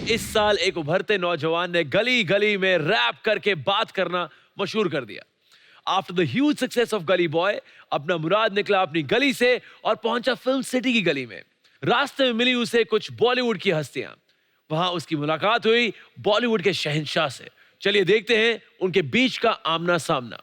इस साल एक उभरते नौजवान ने गली गली में रैप करके बात करना मशहूर कर दिया। After the huge success of गली बॉय, अपना मुराद निकला अपनी गली से और पहुंचा फिल्म सिटी की गली में। रास्ते में मिली उसे कुछ बॉलीवुड की हस्तियां। वहां उसकी मुलाकात हुई बॉलीवुड के शहंशाह से। चलिए देखते हैं उनके बीच का आमना सामना।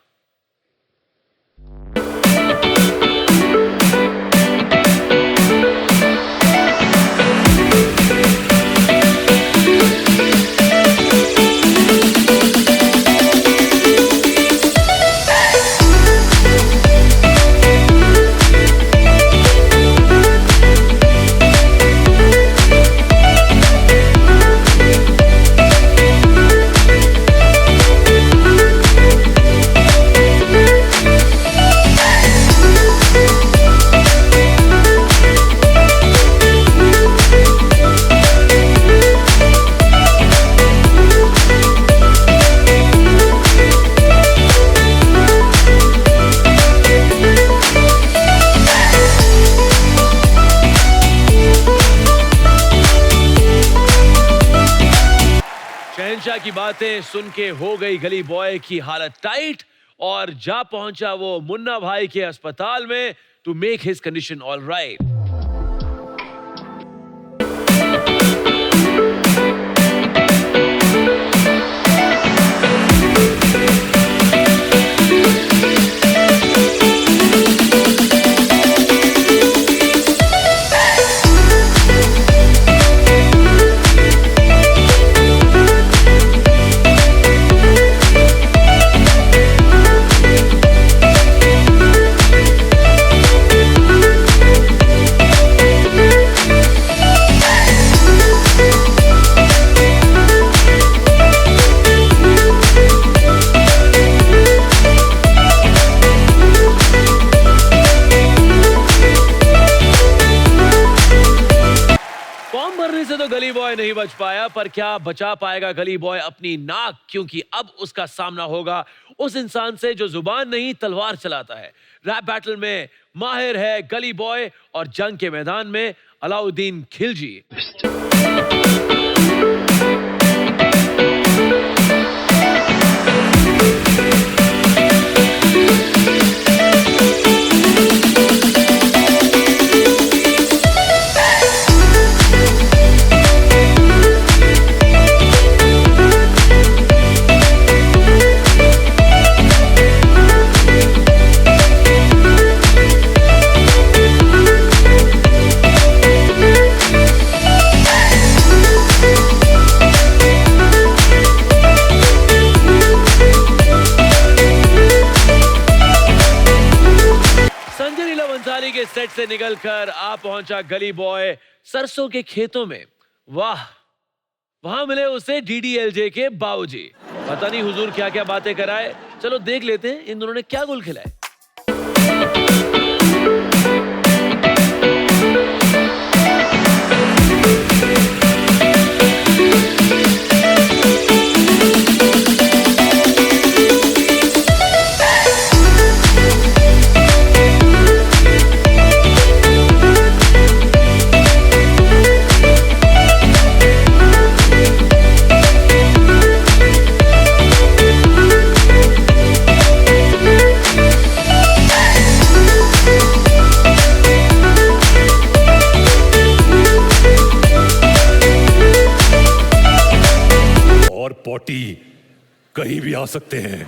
शहंशाह की बातें सुन के हो गई गली बॉय की हालत टाइट और जा पहुंचा वो मुन्ना भाई के अस्पताल में to make his condition all right. से तो गली बॉय नहीं बच पाया, पर क्या बचा पाएगा गली बॉय अपनी नाक, क्योंकि अब उसका सामना होगा उस इंसान से जो जुबान नहीं तलवार चलाता है। रैप बैटल में माहिर है गली बॉय और जंग के मैदान में अलाउद्दीन खिलजी। के सेट से निकलकर आ पहुंचा गली बॉय सरसों के खेतों में। वाह, वहां मिले उसे डीडीएलजे के बाबूजी। पता नहीं हुजूर क्या क्या बातें कराए। चलो देख लेते हैं इन दोनों ने क्या गुल खिलाए। पोटी कहीं भी आ सकते हैं।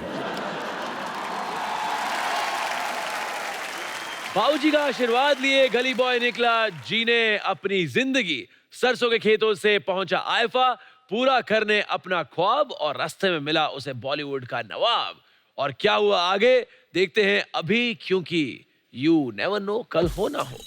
बाबूजी का आशीर्वाद लिए गली बॉय निकला जीने अपनी जिंदगी। सरसों के खेतों से पहुंचा आइफा पूरा करने अपना ख्वाब और रास्ते में मिला उसे बॉलीवुड का नवाब। और क्या हुआ आगे देखते हैं अभी, क्योंकि यू नेवर नो कल हो ना हो।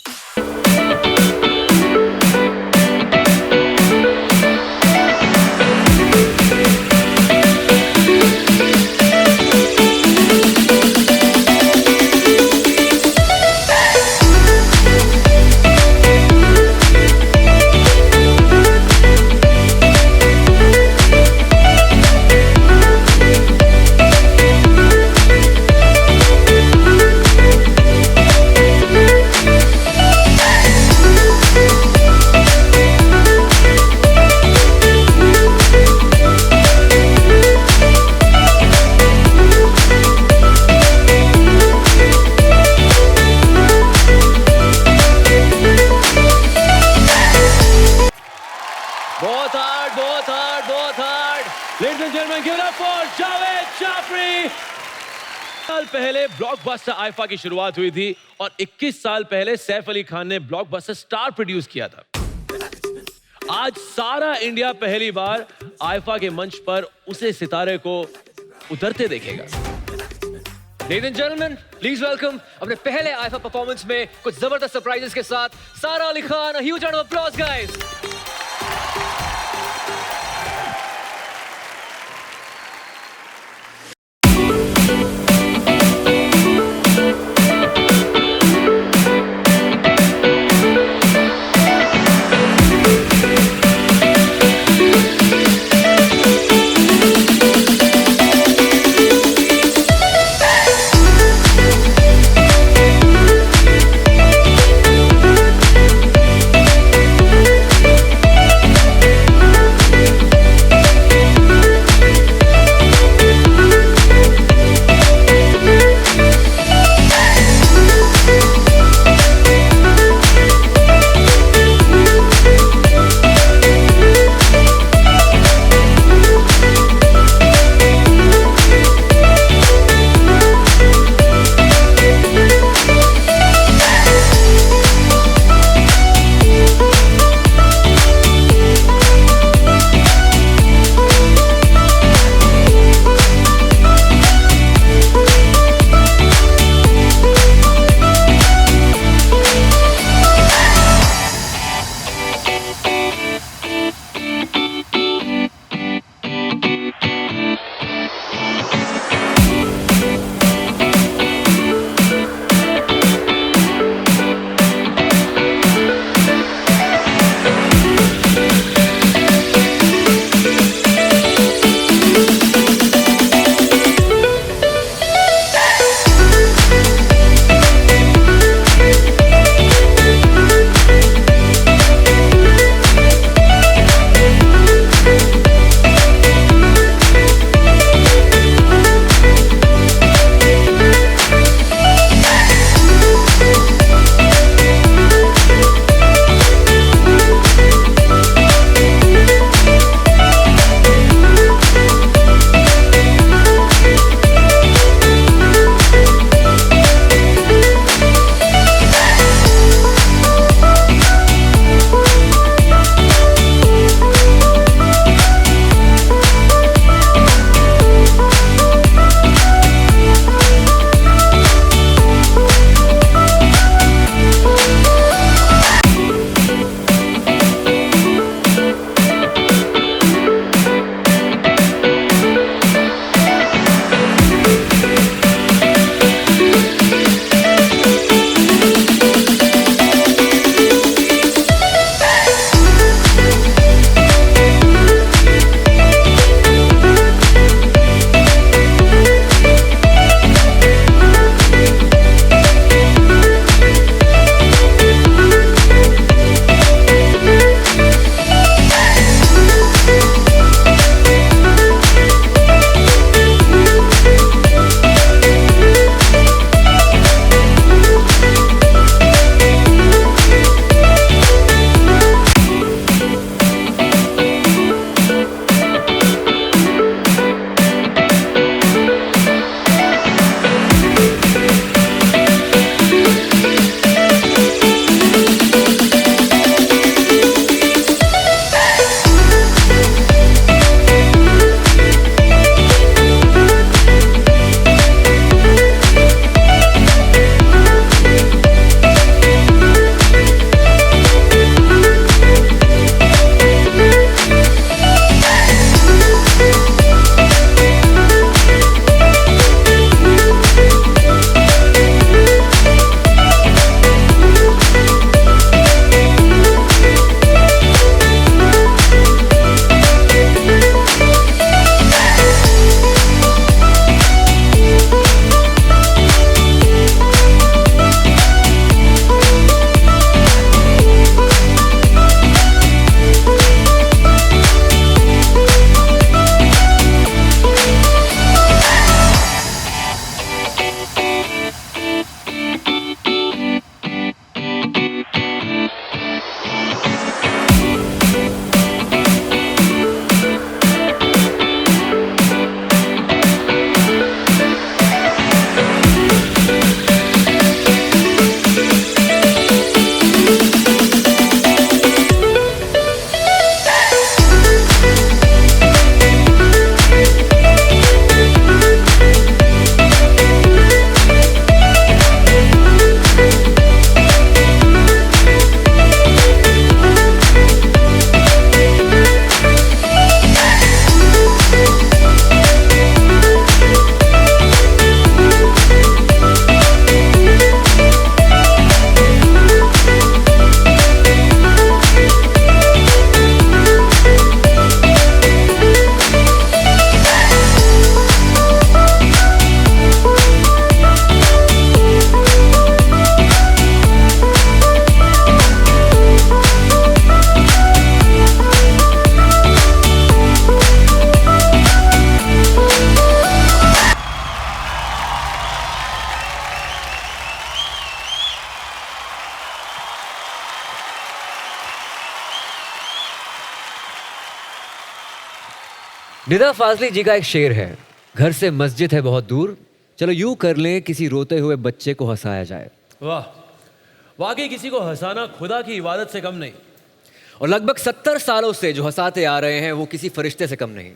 Ladies and gentlemen, give it up for Javed Jafri. साल पहले ब्लॉकबस्टर आईफा की शुरुआत हुई थी और 21 साल पहले सैफ अली खान ने ब्लॉकबस्टर स्टार प्रोड्यूस किया था। आज सारा इंडिया पहली बार आईफा के मंच पर उसे सितारे को उतरते देखेगा। Ladies and gentlemen, please welcome अपने पहले आईफा परफॉर्मेंस में कुछ जबरदस्त सरप्राइजेस के साथ सारा Ali Khan. A huge round of applause, guys. Nida Fazli जी का एक शेर है, घर से मस्जिद है बहुत दूर, चलो यूं कर लें किसी रोते हुए बच्चे को हंसाया जाए। वाह, वाकई किसी को हंसाना खुदा की इबादत से कम नहीं। और लगभग 70 सालों से जो हंसाते आ रहे हैं वो किसी फरिश्ते से कम नहीं।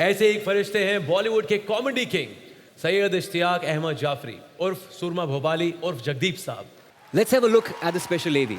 ऐसे एक फरिश्ते हैं बॉलीवुड के कॉमेडी किंग सैयद इश्तियाक अहमद जाफरी उर्फ सुरमा भोपाली उर्फ जगदीप साहब। Let's have a look at the special AV.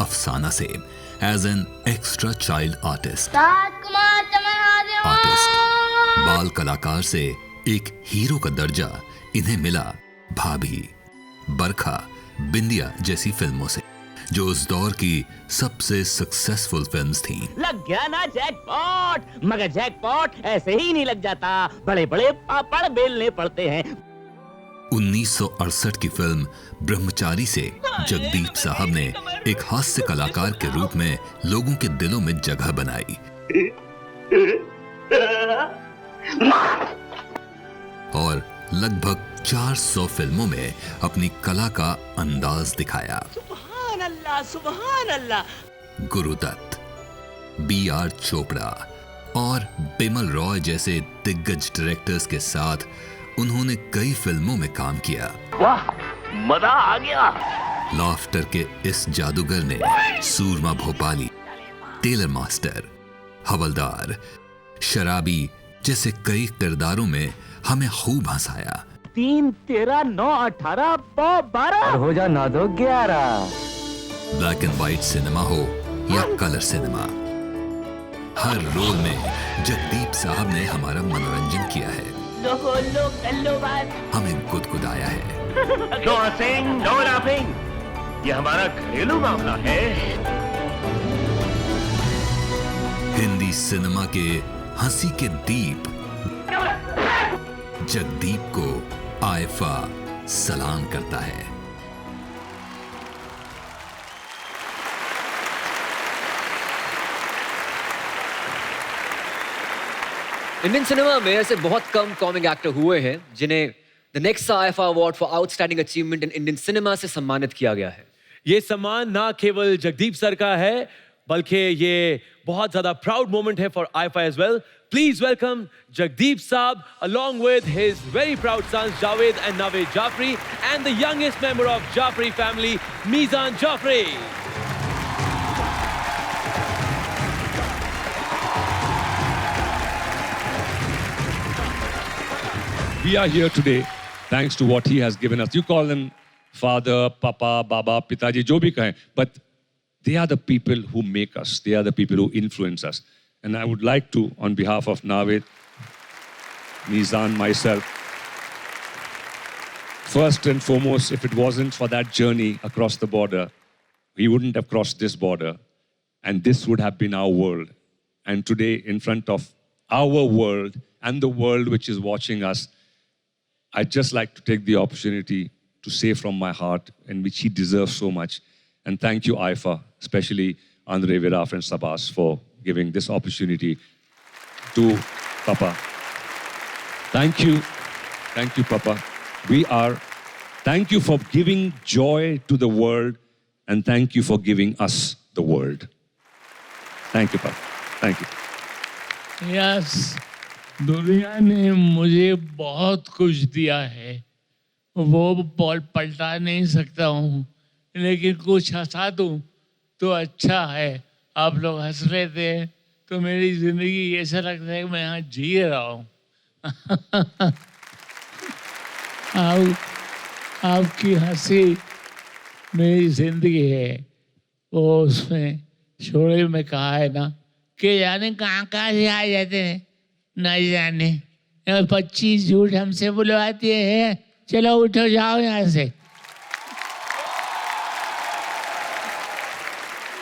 Afsana Sen as an extra child artist बाल कलाकार से एक हीरो का दर्जा इन्हें मिला भाभी, बरखा, बिंदिया जैसी फिल्मों से, जो उस दौर की सबसे सक्सेसफुल फिल्म्स थीं। लग गया ना जैकपॉट, मगर जैकपॉट ऐसे ही नहीं लग जाता, बड़े बड़े पापड़ बेलने पड़ते हैं। 1968 की फिल्म ब्रह्मचारी से जगदीप साहब ने एक हास्य कलाकार के रूप में लोगों के दिलों में जगह बनाई और लगभग 400 फिल्मों में अपनी कला का अंदाज दिखाया। सुभान अल्लाह, सुभान अल्लाह। गुरुदत्त, B.R. चोपड़ा और बिमल रॉय जैसे दिग्गज डायरेक्टर्स के साथ उन्होंने कई फिल्मों में काम किया। वाह, मजा आ गया। लाफ्टर के इस जादूगर ने सूरमा भोपाली, टेलर मास्टर, हवलदार, शराबी जैसे कई किरदारों में हमें खूब हंसाया। 3, 13, 9, 18, 12 हो जा 9, 2, 11। ब्लैक एंड व्हाइट सिनेमा हो या कलर सिनेमा, हर रोल में जगदीप साहब ने हमारा मनोरंजन किया है, हमें गुदगुदाया है। नो हंसिंग, नो लाफिंग, ये हमारा घरेलू मामला है। हिंदी सिनेमा के हंसी के दीप जगदीप को आयफा सलाम करता है। इंडियन सिनेमा में ऐसे बहुत कम कॉमिक एक्टर हुए हैं जिन्हें the next IIFA award for outstanding achievement in Indian cinema से सम्मानित किया गया है। ये सम्मान ना केवल जगदीप सर का है, बल्कि ये बहुत ज्यादा प्राउड मोमेंट है for IIFA as well. Please welcome Jagdeep sahab along with his very proud sons Javed and Naved Jafri and the youngest member of Jafri family, Mizan Jafri. We are here today thanks to what he has given us. You call them father, papa, baba, pitaji, jo bhi kahe, but they are the people who make us. They are the people who influence us. And I would like to, on behalf of Naved, Mizan, myself, first and foremost, if it wasn't for that journey across the border, we wouldn't have crossed this border, and this would have been our world. And today, in front of our world and the world which is watching us, I'd just like to take the opportunity to say from my heart, and which he deserves so much, and thank you, IFA, especially Andre Viraf and Sabas, for giving this opportunity to Papa. Thank you, Papa. Thank you for giving joy to the world, and thank you for giving us the world. Thank you, Papa. Thank you. Yes, दुनिया ने मुझे बहुत कुछ दिया है, वो ball पलटा नहीं सकता हूँ, लेकिन कुछ हंसा दूँ तो अच्छा है। आप लोग हंस रहे थे तो मेरी जिंदगी ऐसा लगता है कि मैं यहाँ जी रहा हूँ। आपकी हंसी मेरी जिंदगी है। वो उसमें शोले में कहा है ना कि जाने कहाँ कहाँ से आ जाते हैं, न जाने 25 झूठ हमसे बुलवाते हैं। चलो उठो जाओ यहाँ से।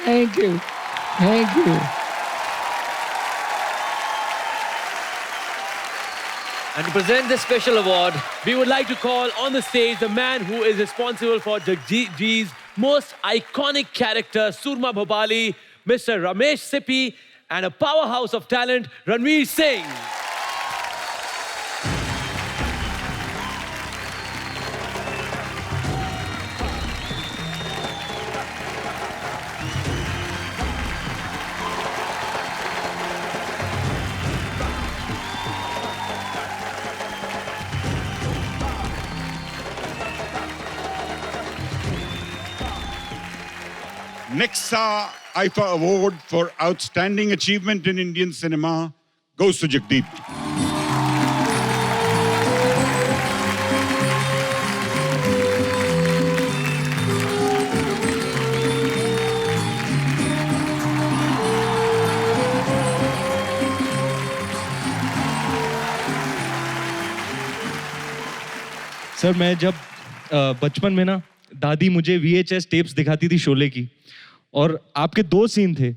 Thank you, thank you. And to present this special award, we would like to call on the stage the man who is responsible for Jagji's most iconic character, Surma Bhopali, Mr. Ramesh Sippy, and a powerhouse of talent, Ranveer Singh. Next IFA award for outstanding achievement in Indian cinema goes to Jagdeep. Sir मैं जब बचपन में ना दादी मुझे VHS tapes दिखाती थी शोले की, और आपके 2 सीन थे,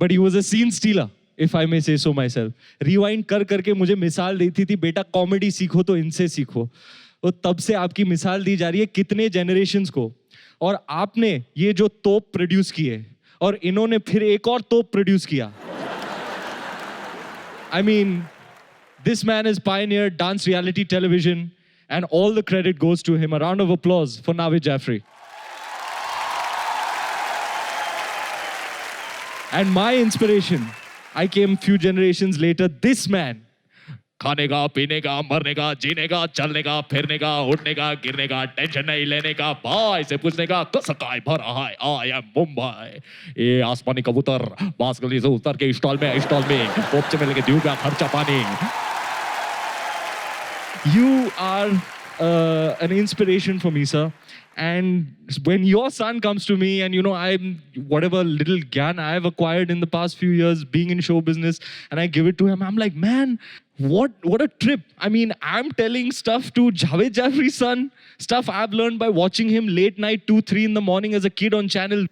but he was a scene stealer if I may say so my self. Rewind कर करके मुझे मिसाल देती थी, बेटा कॉमेडी सीखो तो इनसे सीखो। तो तब से आपकी मिसाल दी जा रही है कितने जनरेशन्स को, और आपने ये जो तोप प्रोड्यूस किए और इन्होंने फिर एक और तोप प्रोड्यूस किया। I mean this man is pioneered dance reality television, and all the credit goes to him. A round of applause for Navid Jaffrey. And my inspiration, I came few generations later, this man. खाने का, पीने का, मरने का, जीने का, चलने का, फिरने का, उठने का, गिरने का, टेंशन नहीं लेने का, भाई से पूछने का, कसम का भरा है, आई एम मुंबई। ये आसमानी कबूतर बास गली से उतर के स्टॉल में पोपचे में लेके दूंगा खर्चा पानी। You are an inspiration for me, sir. And when your son comes to me, and you know, I'm whatever little gyan I have acquired in the past few years being in show business, and I give it to him, I'm like, man, what a trip. I mean, I'm telling stuff to Javed Jaffrey's son, stuff I've learned by watching him late night, 2-3 in the morning as a kid on channel.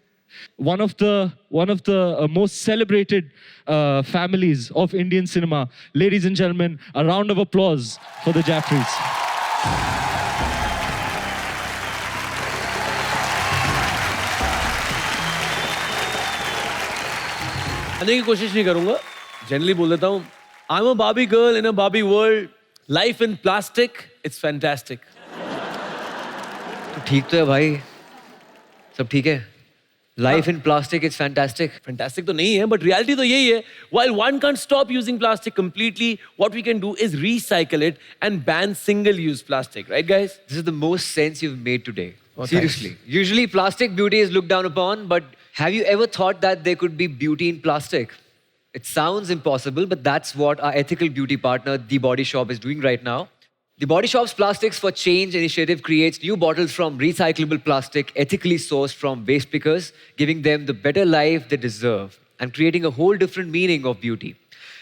One of the most celebrated families of Indian cinema. Ladies and gentlemen, a round of applause for the Jaffreys. आने की कोशिश नहीं करूंगा, generally बोल देता हूँ, I'm a Barbie girl in a Barbie world. Life in plastic, it's fantastic. तो ठीक तो है भाई, सब ठीक है। Life in plastic, it's fantastic. Fantastic तो नहीं है, but reality तो यही है. While one can't stop using plastic completely, what we can do is recycle it and ban single-use plastic, right, guys? This is the most sense you've made today. Oh, Seriously. Usually plastic beauty is looked down upon, but have you ever thought that there could be beauty in plastic? It sounds impossible, but that's what our ethical beauty partner, The Body Shop, is doing right now. The Body Shop's Plastics for Change initiative creates new bottles from recyclable plastic, ethically sourced from waste pickers, giving them the better life they deserve and creating a whole different meaning of beauty.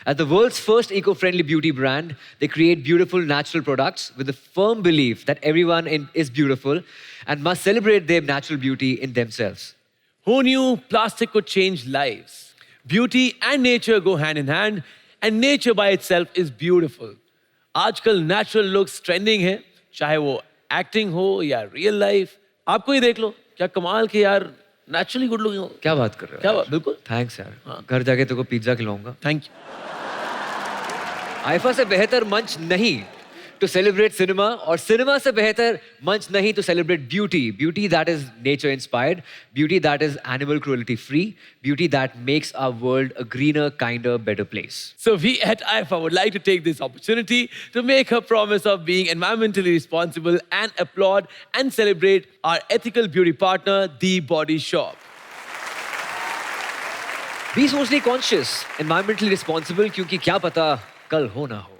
As the world's first eco-friendly beauty brand, they create beautiful natural products with the firm belief that everyone is beautiful and must celebrate their natural beauty in themselves. Who knew plastic could change lives? Beauty and nature go hand in hand, and nature by itself is beautiful. आजकल natural looks trending है, चाहे वो acting हो या real life. आपको ही देख लो, क्या कमाल के यार नेचुरली गुड लुकिंग हो। क्या बात कर रहे हो? क्या बात, बिल्कुल। थैंक्स यार, घर जाके तेरे को पिज्जा खिलाऊंगा। Thank you. आईफा से बेहतर मंच नहीं to celebrate cinema, और सिनेमा से बेहतर मंच नहीं to celebrate beauty. Beauty that is nature inspired, beauty that is animal cruelty free, beauty that makes our world a greener, kinder, better place. So we at IFA would like to take this opportunity to make a promise of being environmentally responsible and applaud and celebrate our ethical beauty partner, The Body Shop. Be socially conscious, environmentally responsible, क्योंकि क्या पता कल हो ना हो.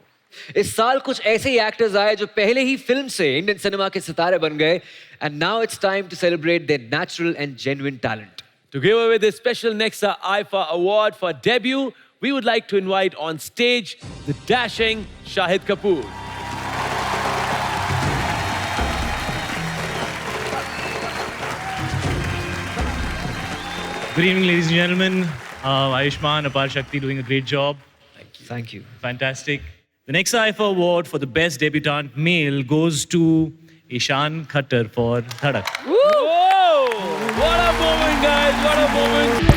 इस साल कुछ ऐसे ही एक्टर्स आए जो पहले ही फिल्म से इंडियन सिनेमा के सितारे बन गए, and now it's time to celebrate their natural and genuine talent. To give away this special Nexa IFA award for debut, we would like to invite on stage the dashing Shahid Kapoor. Good evening, ladies and gentlemen. Ayushman, Apar Shakti doing a great job. Thank you. Fantastic. The next IFA award for the best debutant male goes to Ishan Khattar for Dhadak. Whoa! What a moment, guys! What a moment!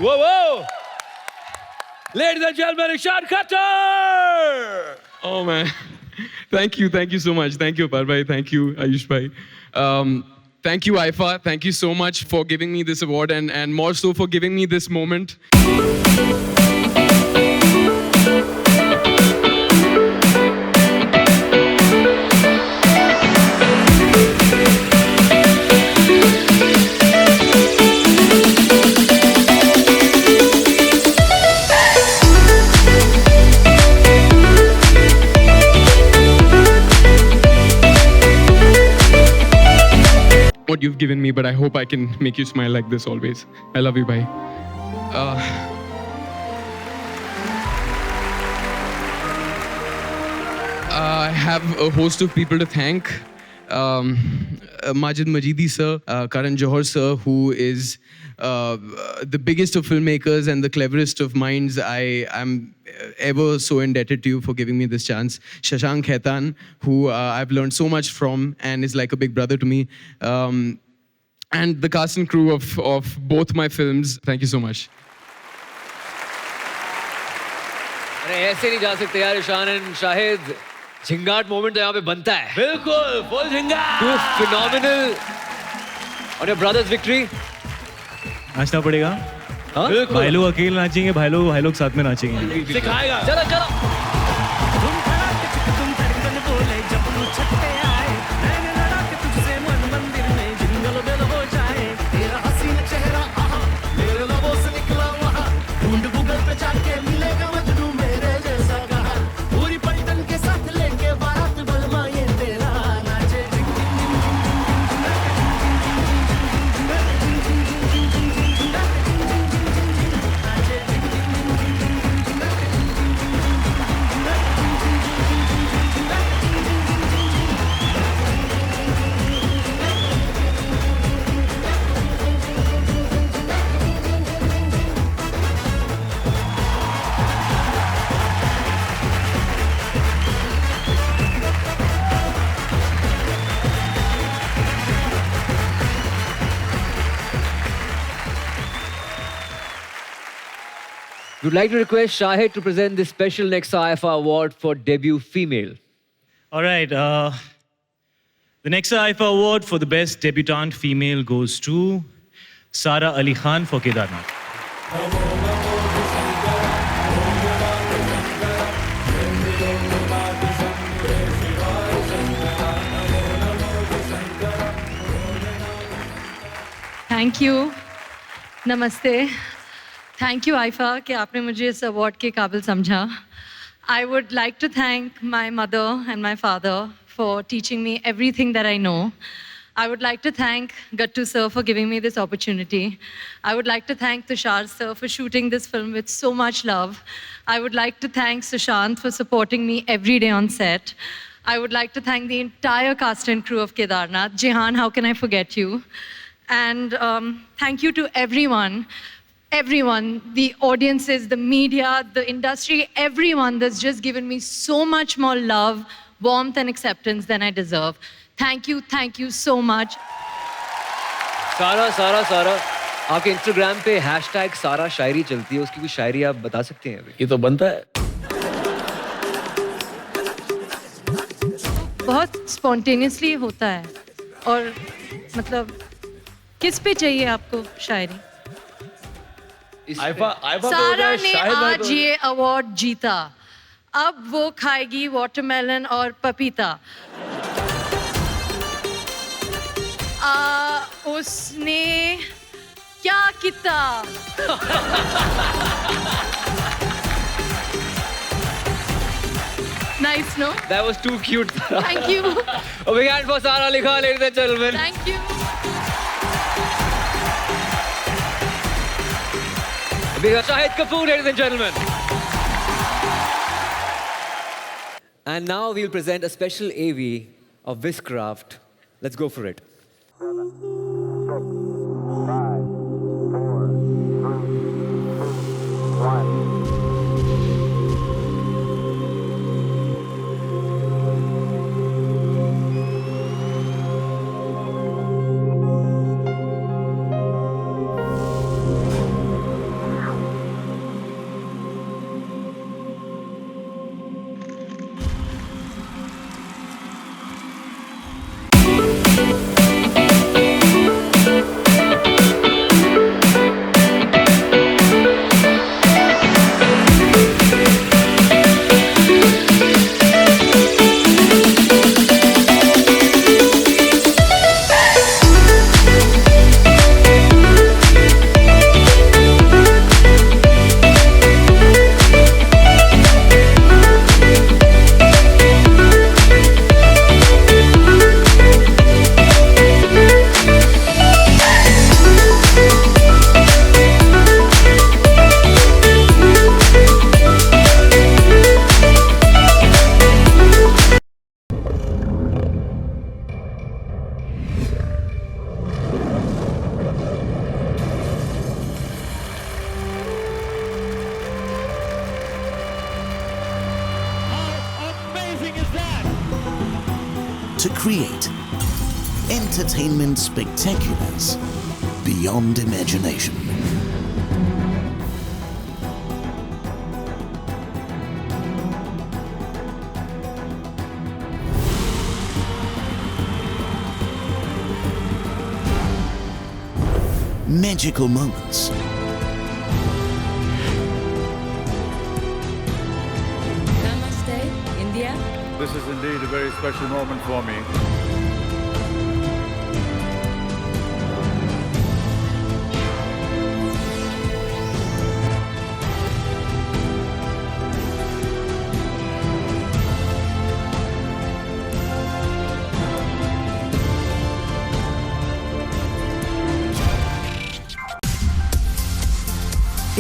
Whoa, whoa! Ladies and gentlemen, Ishan Khattar! Oh man, thank you so much. Thank you, Apar bhai. Thank you, Ayush bhai. Thank you, IFA. Thank you so much for giving me this award and more so for giving me this moment. What you've given me, but I hope I can make you smile like this always. I love you, bhai. I have a host of people to thank. Majid Majidi sir, Karan Johar sir, who is the biggest of filmmakers and the cleverest of minds. I am ever so indebted to you for giving me this chance. Shashank Khaitan, who I've learned so much from and is like a big brother to me. And the cast and crew of both my films. Thank you so much. अरे ऐसे नहीं जा सकते यार Ishan and Shahid. Zingaat moment तो यहाँ पे बनता है. बिल्कुल, full झिंगा! You phenomenal on your brother's victory. नाचना पड़ेगा. हाँ? भाई लोग अकेले नाचेंगे, भाई लोग साथ में नाचेंगे. सिखाएगा. चलो चलो. We'd like to request Shahid to present this special Nexa IFA award for debut female. All right. The next IFA award for the best debutant female goes to Sara Ali Khan for Kedarnath. Thank you. नमस्ते. Thank you IIFA कि आपने मुझे इस award के काबिल समझा. I would like to thank my mother and my father for teaching me everything that I know. I would like to thank Gattu sir for giving me this opportunity. I would like to thank Tushar sir for shooting this film with so much love. I would like to thank Sushant for supporting me every day on set. I would like to thank the entire cast and crew of Kedarnath. Jehan, how can I forget you? And thank you to everyone, the audiences, the media, the industry, everyone that's just given me so much more love, warmth and acceptance than I deserve. Thank you so much. सारा आपके Instagram पे hashtag सारा शायरी चलती है, उसकी कुछ शायरी आप बता सकते हैं अभी? ये तो बनता है. बहुत स्पॉन्टेनियसली होता है और मतलब किस पे चाहिए आपको शायरी? आइफा आइफा सारा ने आज ये अवार्ड जीता, अब वो खाएगी वाटरमेलन और पपीता। उसने क्या किया? Nice, no? That was too cute. Thank you. A big hand for Sara Ali Khan, ladies and gentlemen. Thank you. A big Shahid Kapoor, ladies and gentlemen. And now we'll present a special AV of Wishcraft. Let's go for it. 7, 6, 5, 4, 3, 2, 1. To create entertainment spectaculars beyond imagination. Magical moments. Namaste, India. This is indeed a very special moment for me.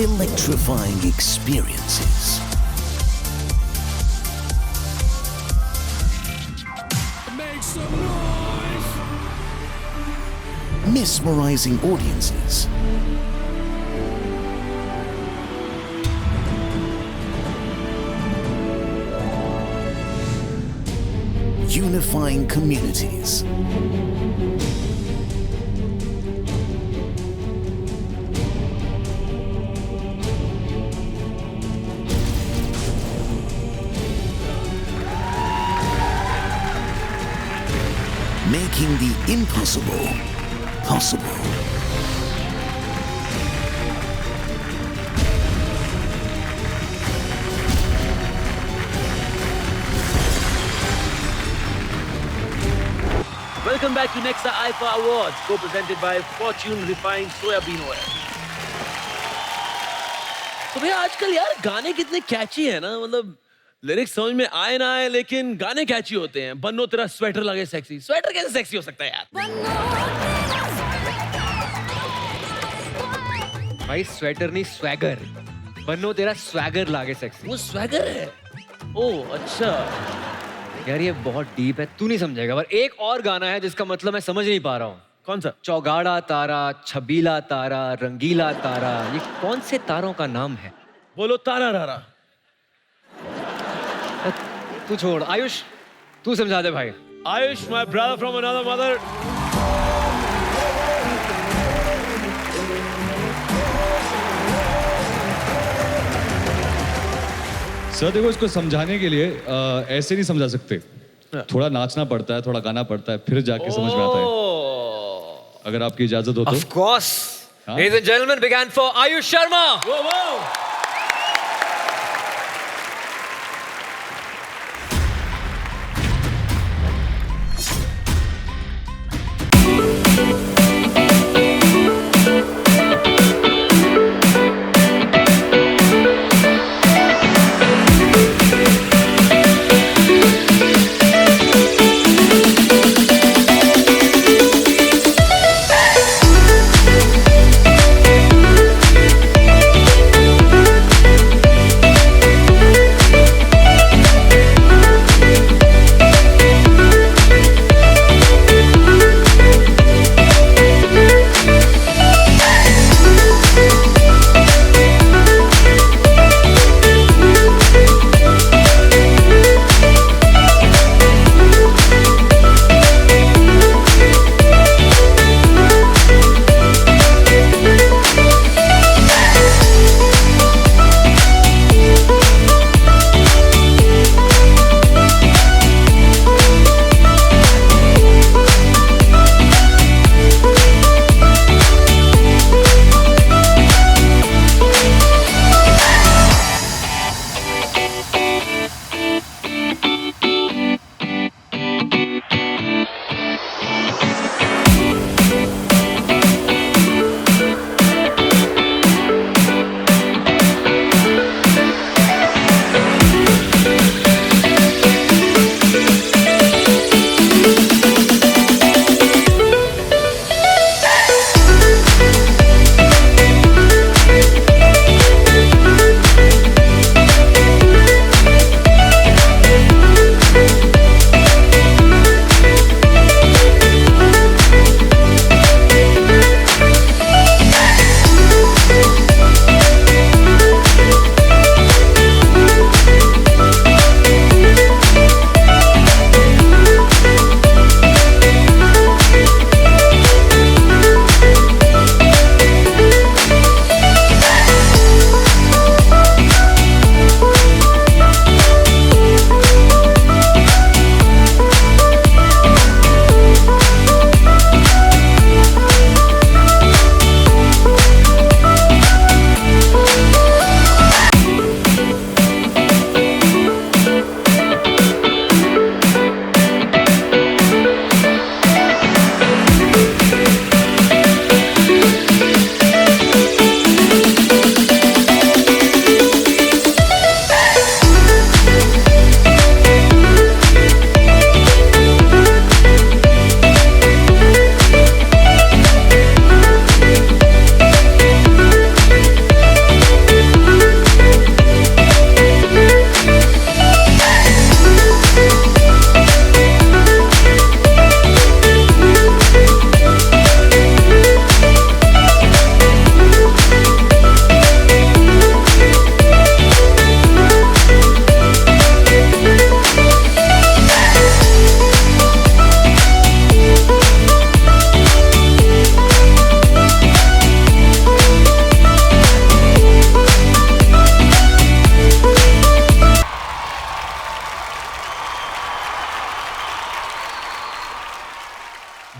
Electrifying experiences. Make some noise! Mesmerizing audiences. Unifying communities. Making the impossible possible. Welcome back to Nexa IFA Awards, co-presented by Fortune Refined Soybean Oil. तो भैया आजकल यार गाने कितने कैची है ना, मतलब lyrics समझ में आए ना आए लेकिन गाने कैची होते हैं। बन्नो तेरा स्वेटर लगे सेक्सी, स्वेटर कैसे सेक्सी हो सकता है यार? भाई स्वेटर नहीं स्वैगर, बन्नो तेरा स्वैगर लागे सेक्सी। वो स्वैगर है? ओह अच्छा यार ये बहुत डीप है, तू नहीं समझेगा। पर एक और गाना है जिसका मतलब मैं समझ नहीं पा रहा हूँ। कौन सा? चौगाड़ा तारा, छबीला तारा, रंगीला तारा, ये कौन से तारों का नाम है? बोलो तारा रारा। तू छोड़, आयुष तू समझा दे भाई। Ayush, my brother from another mother. Sir देखो, इसको समझाने के लिए ऐसे नहीं समझा सकते। थोड़ा नाचना पड़ता है, थोड़ा गाना पड़ता है, फिर जाके समझ में आता है। अगर आपकी इजाजत हो तो। Of course. Ladies and gentlemen, big hand for Ayush Sharma. Whoa, whoa.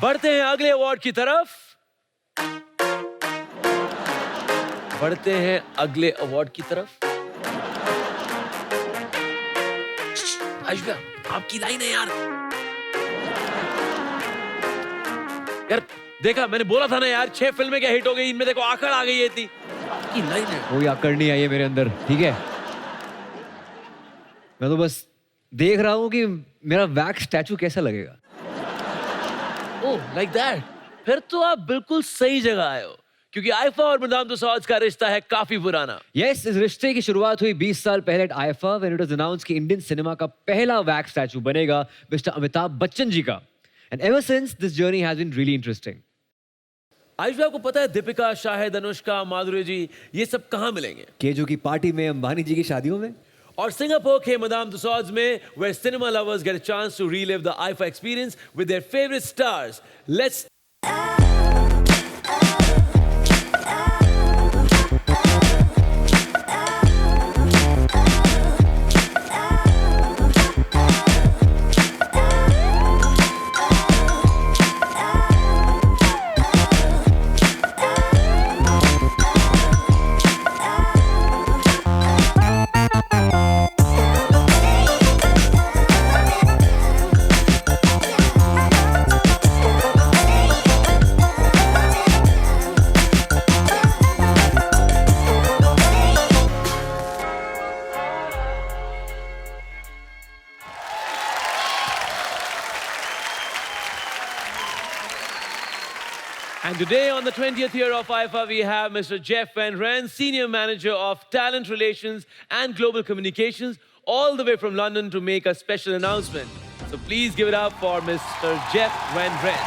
बढ़ते हैं अगले अवार्ड की तरफ। बढ़ते हैं अगले अवार्ड की तरफ। आयुष्का, आपकी लाइन है यार। यार देखा, मैंने बोला था ना यार, 6 फिल्में क्या हिट हो गई, इनमें देखो आकड़ आ गई है इतनी। आपकी लाइन है। कोई आकड़ नहीं आई है मेरे अंदर, ठीक है। मैं तो बस देख रहा हूं कि मेरा वैक्स स्टैचू कैसा लगेगा। ओह, लाइक दैट। फिर तो आप बिल्कुल सही जगह आए हो, क्योंकि आईफा और मैदान तुसाद का रिश्ता है काफी पुराना। यस, इस रिश्ते की शुरुआत हुई 20 साल पहले at IIFA when it was announced कि इंडियन सिनेमा का पहला वैक्स स्टैचू बनेगा मिस्टर अमिताभ बच्चन जी का। And ever since this journey has been really interesting. Ayush, आपको पता है दीपिका, शाहिद, अनुष्का, माधुरी जी ये सब कहाँ मिलेंगे? केजू की पार्टी में, अंबानी जी की शादियों में, और सिंगापुर के मैदान तुसाद में, where cinema lovers get a chance to relive the IFA experience with their favorite stars. Let's And today, on the 20th year of IFA, we have Mr. Jeff Van Rens, Senior Manager of Talent Relations and Global Communications, all the way from London to make a special announcement. So please give it up for Mr. Jeff Van Rens.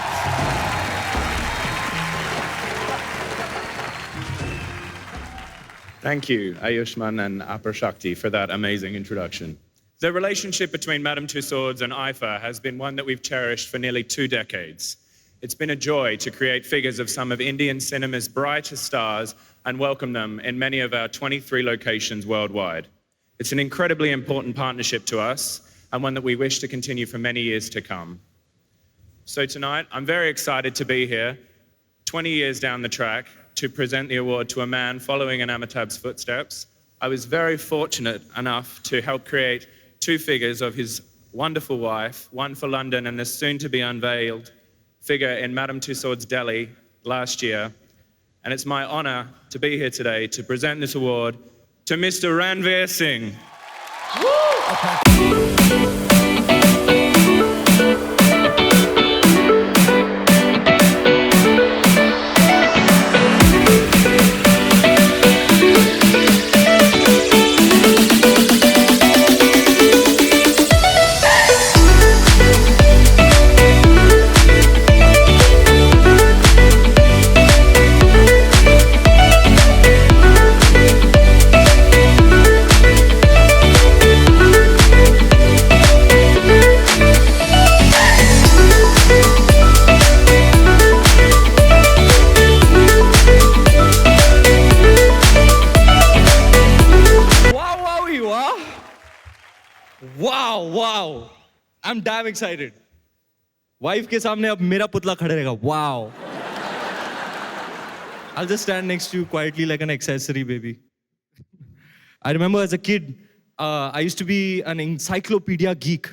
Thank you, Ayushman and Apar Shakti, for that amazing introduction. The relationship between Madame Tussauds and IFA has been one that we've cherished for nearly 2 decades. It's been a joy to create figures of some of Indian cinema's brightest stars and welcome them in many of our 23 locations worldwide. It's an incredibly important partnership to us and one that we wish to continue for many years to come. So tonight, I'm very excited to be here, 20 years down the track, to present the award to a man following in Amitabh's footsteps. I was very fortunate enough to help create 2 figures of his wonderful wife, one for London and the soon-to-be unveiled figure in Madame Tussauds Delhi last year. And it's my honor to be here today to present this award to Mr. Ranveer Singh. Wow. I'm damn excited. Wife के सामने अब मेरा पुतला खड़े रहेगा. Wow. I'll just stand next to you quietly like an accessory, baby. I remember as a kid, I used to be an encyclopedia geek.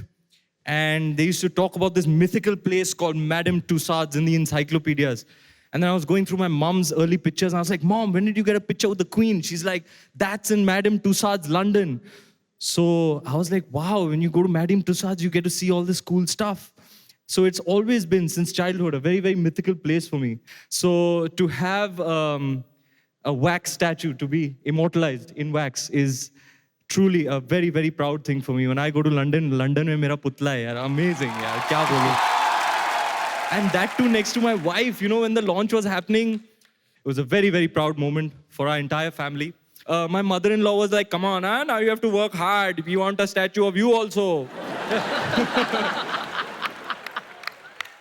And they used to talk about this mythical place called Madame Tussauds in the encyclopedias. And then I was going through my mom's early pictures. And I was like, Mom, when did you get a picture with the Queen? She's like, that's in Madame Tussauds, London. So I was like, wow, when you go to Madame Tussauds, you get to see all this cool stuff. So it's always been, since childhood, a very, very mythical place for me. So to have a wax statue to be immortalized in wax is truly a very, very proud thing for me. When I go to London mein mera putla hai, yaar, amazing, yaar, kya bolu. And that too next to my wife, when the launch was happening, it was a very, very proud moment for our entire family. My mother-in-law was like, come on, now you have to work hard. We want a statue of you also.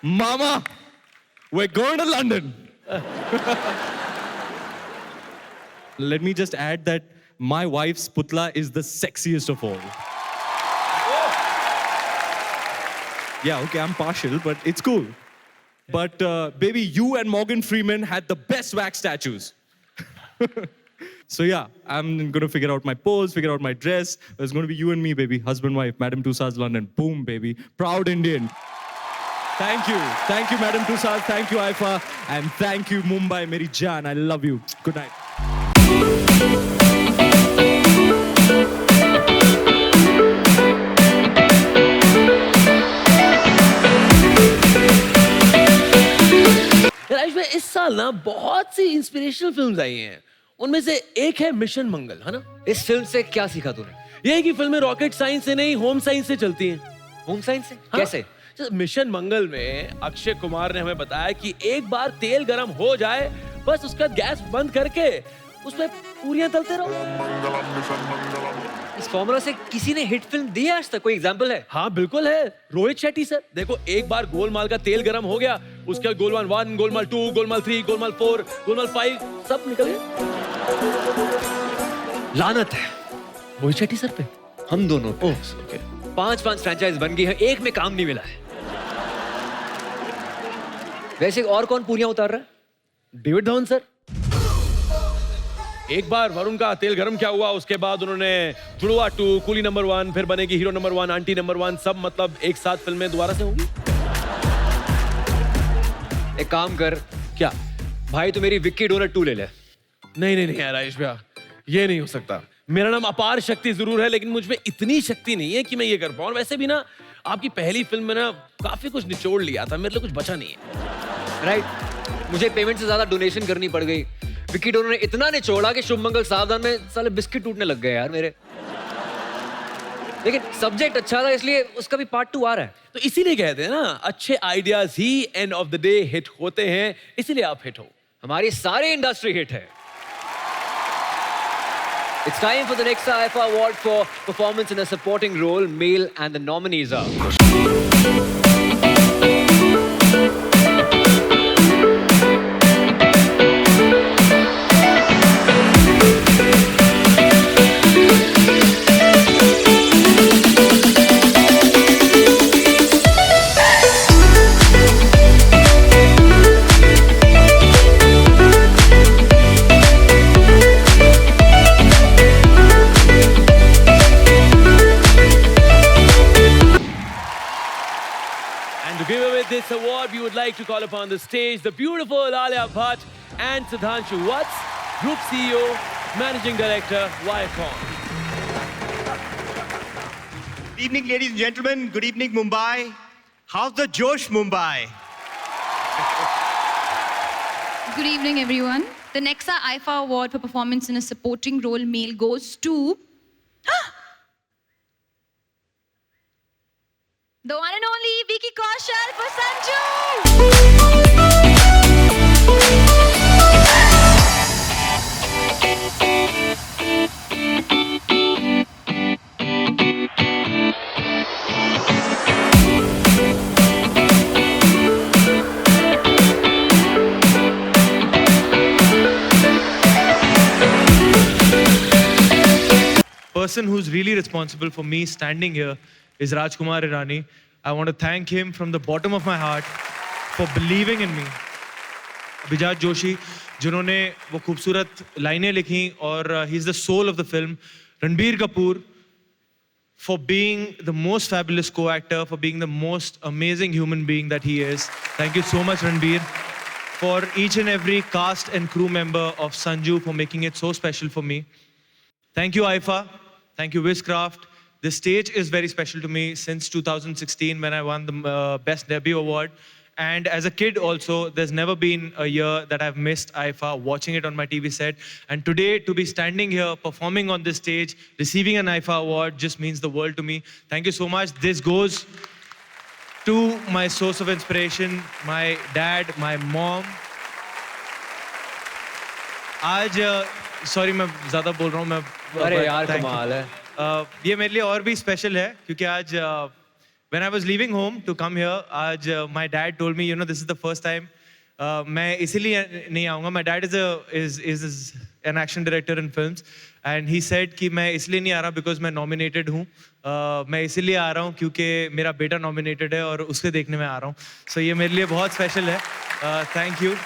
Mama, we're going to London. Let me just add that my wife's putla is the sexiest of all. Yeah, okay, I'm partial, but it's cool. But baby, you and Morgan Freeman had the best wax statues. So yeah, I'm going to figure out my pose, figure out my dress. It's going to be you and me, baby. Husband, wife, Madame Tussauds, London. Boom, baby. Proud Indian. Thank you. Thank you, Madame Tussauds. Thank you, IFA. And thank you, Mumbai, Meri Jaan. I love you. Good night. Rajesh भाई, इस साल ना बहुत सी inspirational films आई हैं. उनमें से एक है मिशन मंगल, है ना? इस फिल्म से क्या सीखा तूने? ये है कि फिल्में रॉकेट साइंस से नहीं, होम साइंस से चलती हैं. होम साइंस से? हाँ? कैसे? मिशन मंगल में अक्षय कुमार ने हमें बताया कि एक बार तेल गरम हो जाए, बस उसका गैस बंद करके उसमें पूरियां तलते रहो. इस फॉर्मूला से किसी ने हिट फिल्म दी है आज तक? कोई एग्जांपल है? हाँ बिल्कुल है, रोहित शेट्टी सर. देखो, एक बार गोलमाल का तेल गरम हो गया, उसके बाद गोलमाल 1, गोलमाल 2, गोलमाल 3, गोलमाल 4, गोलमाल 5 सब निकल गए. लानत है रोहित शेट्टी सर पे, हम दोनों पे. 5 फ्रेंचाइज बन गई है, एक में काम नहीं मिला है. वैसे और कौन पूरियां उतार रहा है? David Dhawan sir. एक बार वरुण का तेल गरम क्या हुआ, उसके बाद उन्होंने जुड़वा 2, कूली नंबर 1, फिर बनेगी हीरो नंबर 1, आंटी नंबर 1, सब मतलब एक साथ फिल्में दोबारा से होंगी. एक काम कर. क्या भाई, तू मेरी विक्की डोनर 2 ले ले. नहीं यार राजेश भैया, ये नहीं हो सकता. मेरा नाम अपार शक्ति जरूर है, लेकिन मुझ में इतनी शक्ति नहीं है कि मैं ये कर पाऊं. वैसे भी ना, आपकी पहली फिल्म में ना काफी कुछ निचोड़ लिया था, मेरे लिए कुछ बचा नहीं है. राइट. मुझे पेमेंट से ज्यादा डोनेशन करनी पड़ गई। विकी डोनर ने इतना निचोड़ा कि शुभ मंगल सावधान में साले बिस्किट टूटने लग गए यार मेरे। लेकिन सब्जेक्ट अच्छा था इसलिए उसका भी पार्ट 2 आ रहा है। तो इसीलिए कहते हैं ना, अच्छे ideas he end of the day hit होते हैं, इसीलिए आप हिट हो। हमारी सारी इंडस्ट्री हिट है। It's time for the next IFA Award for performance in a supporting role, male, and the nominees are. This award, we would like to call upon the stage the beautiful Alia Bhatt and Sudhanshu Watts, Group CEO, Managing Director, Viacom. Good evening, ladies and gentlemen. Good evening, Mumbai. How's the Josh, Mumbai? Good evening, everyone. The Nexa IFA Award for performance in a supporting role male goes to the one and only Vicky Kaushal for Sanju. Person who's really responsible for me standing here is Rajkumar Irani. I want to thank him from the bottom of my heart for believing in me. Abhijat Joshi, जिन्होंने वो खूबसूरत लाइनें लिखी और he's the soul of the film. Ranbir Kapoor, for being the most fabulous co-actor, for being the most amazing human being that he is. Thank you so much, Ranbir. For each and every cast and crew member of Sanju for making it so special for me. Thank you, IFA. Thank you, Wizcraft. This stage is very special to me since 2016 when I won the Best Debut Award. And as a kid also, there's never been a year that I've missed IFA, watching it on my TV set. And today, to be standing here, performing on this stage, receiving an IFA award just means the world to me. Thank you so much. This goes to my source of inspiration, my dad, my mom. आज sorry मैं ज़्यादा बोल रहा हूँ मैं अरे यार कमाल है ये मेरे लिए और भी स्पेशल है क्योंकि आज when I was leaving home to come here आज my dad told me you know this is the first time मैं इसीलिए नहीं आऊँगा my dad is an action director in films and he said कि मैं इसलिए नहीं आ रहा because मैं nominated हूँ मैं इसीलिए आ रहा हूँ क्योंकि मेरा बेटा nominated है और उसके देखने में आ रहा हूँ so ये मेरे लिए बहुत स्पेशल है thank you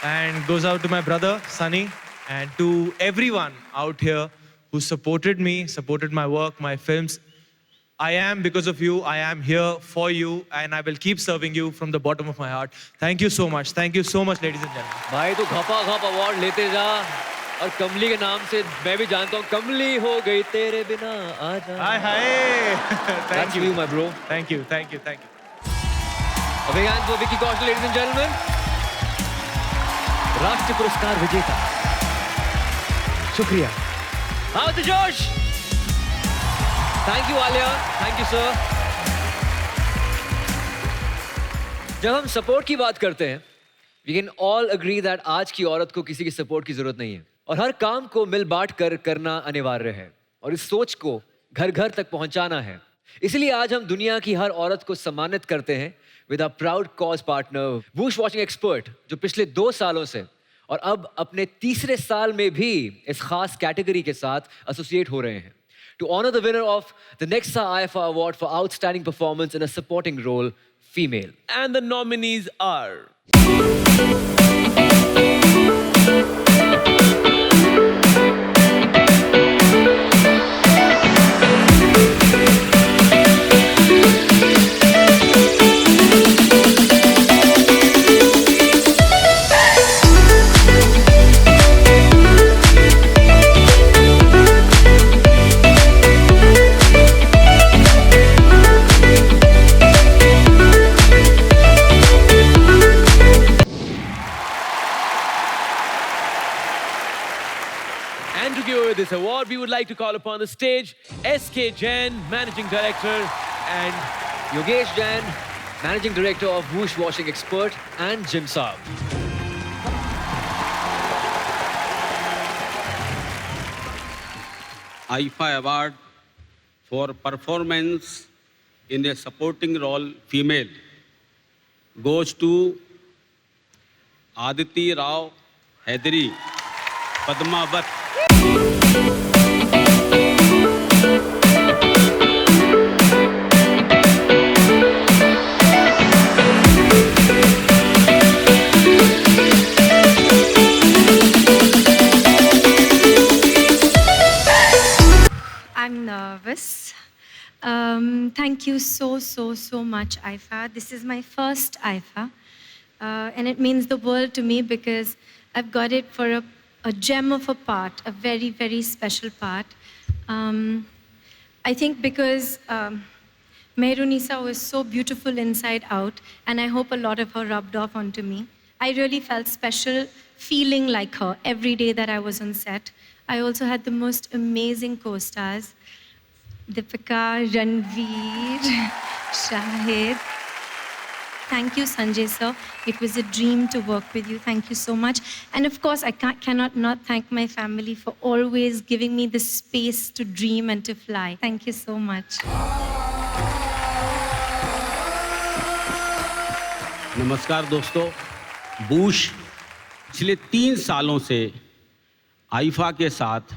and goes out to my brother Sunny and to everyone out here who supported me, supported my work, my films. I am, because of you, I am here for you and I will keep serving you from the bottom of my heart. Thank you so much. Thank you so much, ladies and gentlemen. भाई तू घपा घप award लेते जा और कमली के नाम से मैं भी जानता हूँ कमली हो गई तेरे बिना आजा हाय हाय Thank you, my bro. Thank you, thank you, thank you. A big hand for Vicky Kaushal, ladies and gentlemen. राष्ट्रीय पुरस्कार विजेता शुक्रिया How the Josh? Thank you, Alia. Thank you, sir. जब हम सपोर्ट की बात करते हैं, we can all agree that आज की औरत को किसी की सपोर्ट की जरूरत नहीं है और हर काम को मिल बांट कर करना अनिवार्य है और इस सोच को घर घर तक पहुंचाना है। इसलिए आज हम दुनिया की हर औरत को सम्मानित करते हैं with our proud cause partner, Whoosh Watching Expert, जो पिछले 2 सालों से और अब अपने तीसरे साल में भी इस खास कैटेगरी के साथ एसोसिएट हो रहे हैं to honor the winner of the Nexa IFA Award for Outstanding Performance in a Supporting Role, Female. And the nominees are... with this award, we would like to call upon the stage S.K. Jain, Managing Director, and Yogesh Jain, Managing Director of Whoosh Washing Expert and Jim Saab. IFA Award for performance in a supporting role female goes to Aditi Rao Hedri, Padmavat. I'm nervous. Thank you so much, IFA. This is my first IFA. And it means the world to me because I've got it for a gem of a part, a very, very special part. I think because Mehrunisa was so beautiful inside out, and I hope a lot of her rubbed off onto me. I really felt special feeling like her every day that I was on set. I also had the most amazing co-stars, Deepika, Ranveer, Shahid. Thank you, Sanjay sir. It was a dream to work with you. Thank you so much. And of course, I cannot not thank my family for always giving me the space to dream and to fly. Thank you so much. नमस्कार दोस्तों, बूश पिछले 3 सालों से IIFA के साथ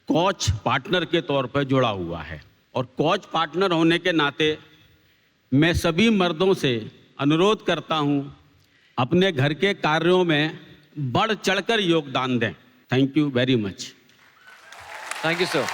coach partner के तौर पर जुड़ा हुआ है और कोच पार्टनर होने के नाते मैं सभी मर्दों से अनुरोध करता हूं अपने घर के कार्यों में बढ़ चढ़कर योगदान दें। Thank you very much. Thank you, sir.